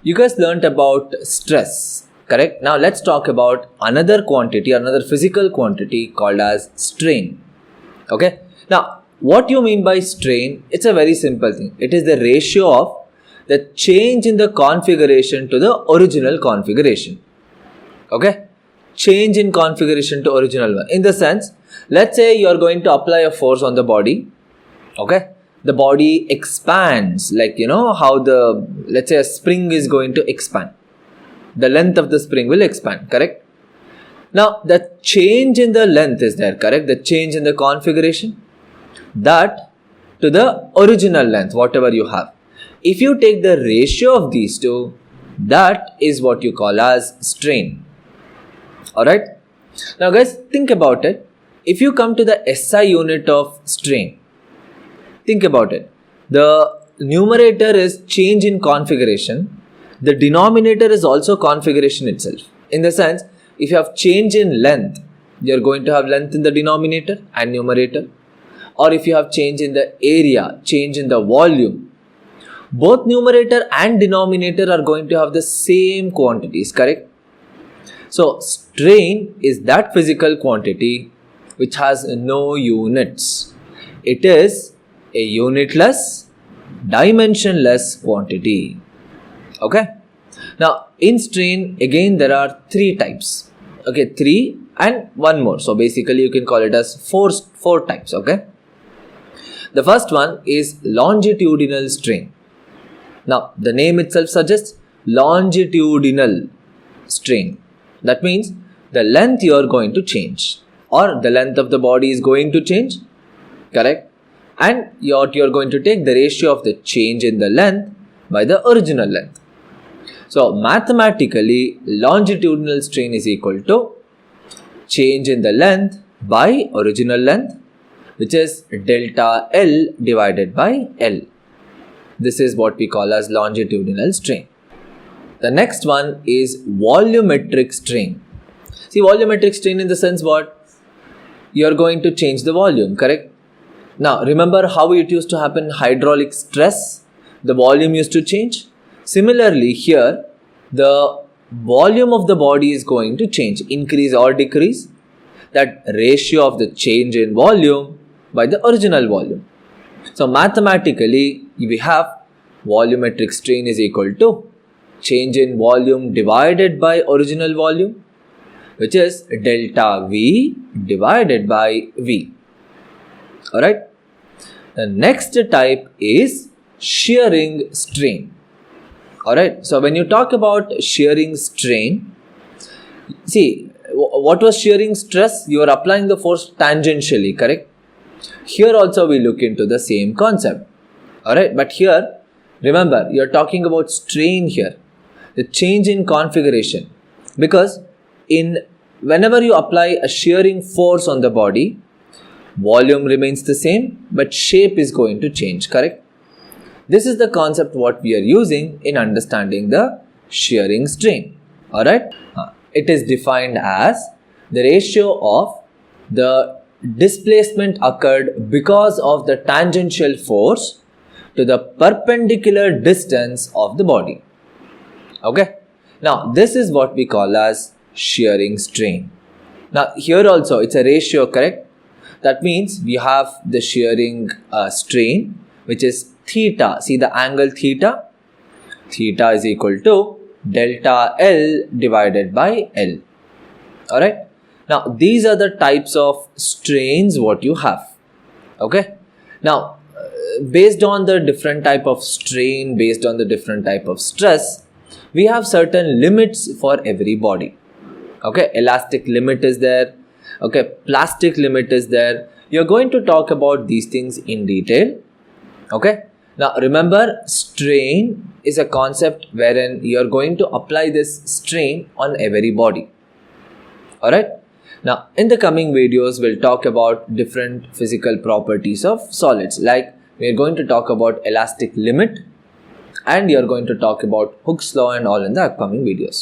You guys learnt about stress, correct? Now let's talk about another quantity, another physical quantity called as strain. Okay. Now what you mean by strain? It's a very simple thing. It is the ratio of the change in the configuration to the original configuration. Okay. Change in configuration to original one. In the sense, let's say you are going to apply a force on the body. Okay. The body expands, like how let's say a spring is going to expand. The length of the spring will expand, correct? Now the change in the length is there, correct? The change in the configuration, that to the original length, whatever you have. If you take the ratio of these two, that is what you call as strain. Alright? Now guys, think about it. If you come to the SI unit of strain, think about it. The numerator is change in configuration. The denominator is also configuration itself. In the sense, if you have change in length, you are going to have length in the denominator and numerator. Or if you have change in the area, change in the volume, both numerator and denominator are going to have the same quantities, correct? So, strain is that physical quantity which has no units. It is a unitless, dimensionless quantity. Okay. Now, in strain, again there are three types. Okay, three and one more. So, basically you can call it as four types. Okay. The first one is longitudinal strain. Now, the name itself suggests longitudinal strain. That means the length you are going to change, or the length of the body is going to change, correct? And you're going to take the ratio of the change in the length by the original length. So mathematically, longitudinal strain is equal to change in the length by original length, which is delta L divided by L. This is what we call as longitudinal strain. The next one is volumetric strain. See, volumetric strain in the sense what? You are going to change the volume, correct? Now, remember how it used to happen, hydraulic stress? The volume used to change. Similarly, here, the volume of the body is going to change, increase or decrease. That ratio of the change in volume by the original volume. So, mathematically, we have volumetric strain is equal to change in volume divided by original volume, which is delta V divided by V. Alright. The next type is shearing strain. Alright. So when you talk about shearing strain, see, what was shearing stress? You are applying the force tangentially, correct? Here also we look into the same concept. Alright. But here, remember, you are talking about strain here. The change in configuration. Because whenever you apply a shearing force on the body, volume remains the same, but shape is going to change, correct? This is the concept what we are using in understanding the shearing strain. Alright? It is defined as the ratio of the displacement occurred because of the tangential force to the perpendicular distance of the body. Okay? Now, this is what we call as shearing strain. Now, here also it's a ratio, correct? That means we have the shearing strain, which is theta. See the angle theta? Theta is equal to delta L divided by L. Alright? Now, these are the types of strains what you have. Okay? Now, based on the different type of strain, based on the different type of stress, we have certain limits for every body. Okay, elastic limit is there. Okay, plastic limit is there. You're going to talk about these things in detail. Okay, now remember, strain is a concept wherein you're going to apply this strain on every body. Alright, now in the coming videos, we'll talk about different physical properties of solids. Like, we're going to talk about elastic limit, and you're going to talk about Hooke's law and all in the upcoming videos.